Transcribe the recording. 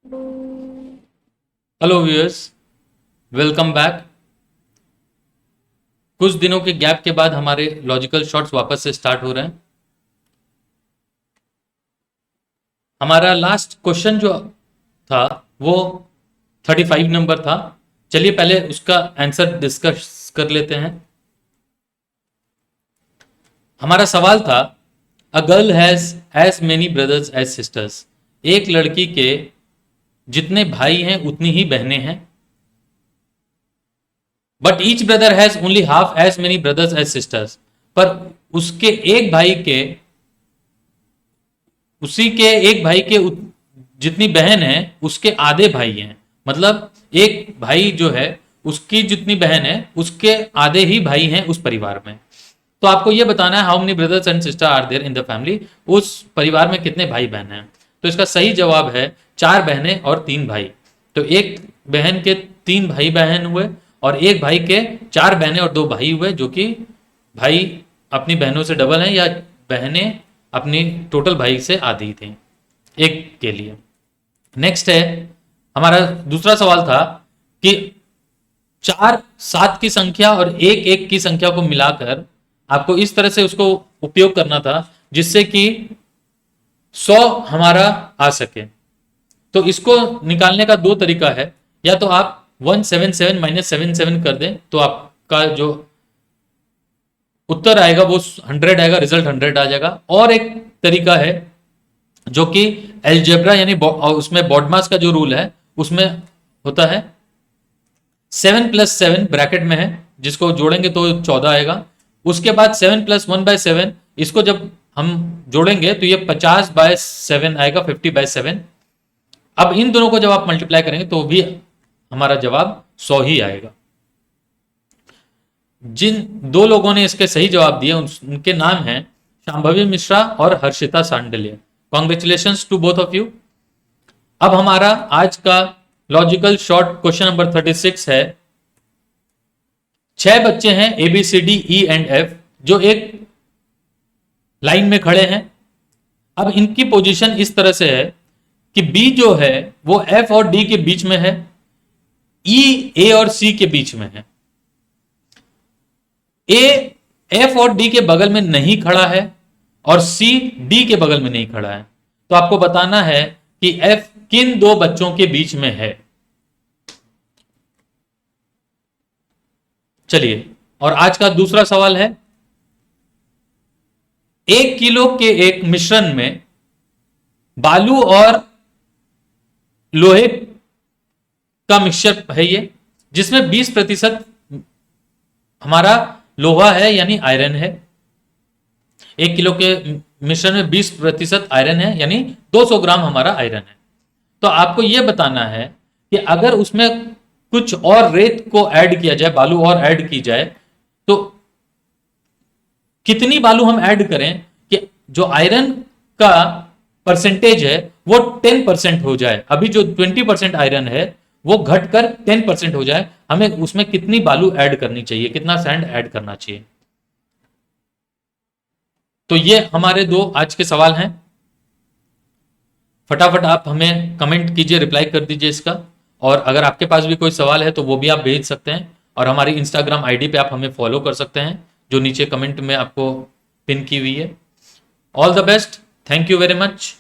Hello viewers, welcome back. कुछ दिनों के गैप के बाद हमारे लॉजिकल शॉर्ट्स वापस से स्टार्ट हो रहे हैं। हमारा लास्ट क्वेश्चन जो था वो 35 नंबर था। चलिए पहले उसका आंसर डिस्कस कर लेते हैं। हमारा सवाल था, a girl has as many brothers as sisters. एक लड़की के जितने भाई हैं उतनी ही बहनें हैं, but each brother has only half as many brothers as sisters. पर उसके एक भाई के उसी के एक भाई के जितनी बहन है उसके आधे भाई हैं। मतलब एक भाई जो है उसकी जितनी बहन है उसके आधे ही भाई हैं उस परिवार में। तो आपको ये बताना है how many brothers and sister are there in the family. उस परिवार में कितने भाई बहन हैं। तो इसका सही जवाब है 4 बहनें और 3 भाई। तो एक बहन के 3 भाई बहन हुए और एक भाई के 4 बहनें और 2 भाई हुए, जो कि भाई अपनी बहनों से डबल हैं या बहनें अपनी टोटल भाई से आधी थी एक के लिए। नेक्स्ट है, हमारा दूसरा सवाल था कि 4 7 की संख्या और 1 1 की संख्या को मिलाकर आपको इस तरह से उसको उपयोग करना था जिससे कि 100 हमारा आ सके। तो इसको निकालने का 2 तरीका है। या तो आप 177 माइनस 77 कर दें तो आपका जो उत्तर आएगा वो 100 आएगा, रिजल्ट 100 आ जाएगा। और एक तरीका है जो कि एल्जेब्रा यानी उसमें बॉडमास का जो रूल है उसमें होता है 7+7 ब्रैकेट में है, जिसको जोड़ेंगे तो 14 आएगा। उसके बाद 7+1/7, इसको जब हम जोड़ेंगे तो ये 50/7 आएगा, 50/7। अब इन दोनों को जब आप मल्टीप्लाई करेंगे तो भी हमारा जवाब 100 ही आएगा। जिन 2 लोगों ने इसके सही जवाब दिए उनके नाम हैं शांभवी मिश्रा और Harshita Sandalya. Congratulation to both of you. अब हमारा आज का लॉजिकल शॉर्ट क्वेश्चन नंबर 36 है। 6 बच्चे हैं ABCDEF जो एक लाइन में खड़े हैं। अब इनकी पोजीशन इस तरह से है कि B जो है वो F और D के बीच में है, E A और C के बीच में है, A F और D के बगल में नहीं खड़ा है और C D के बगल में नहीं खड़ा है। तो आपको बताना है कि F किन 2 बच्चों के बीच में है। चलिए, और आज का दूसरा सवाल है, 1 किलो के एक मिश्रण में बालू और लोहे का मिक्सचर है ये, जिसमें 20% हमारा लोहा है यानी आयरन है। 1 किलो के मिश्रण में 20% आयरन है यानी 200 ग्राम हमारा आयरन है। तो आपको यह बताना है कि अगर उसमें कुछ और रेत को ऐड किया जाए, बालू और ऐड की जाए, तो कितनी बालू हम ऐड करें कि जो आयरन का परसेंटेज है वो 10% हो जाए। अभी जो 20% आयरन है वो घटकर 10% हो जाए। हमें उसमें कितनी बालू ऐड करनी चाहिए, कितना सैंड ऐड करना चाहिए। तो ये हमारे 2 आज के सवाल हैं। फटाफट आप हमें कमेंट कीजिए, रिप्लाई कर दीजिए इसका। और अगर आपके पास भी कोई सवाल है तो वो भी आप भेज सकते हैं और हमारी इंस्टाग्राम आईडी पे आप हमें फॉलो कर सकते हैं जो नीचे कमेंट में आपको पिन की हुई है। All the best, thank you very much.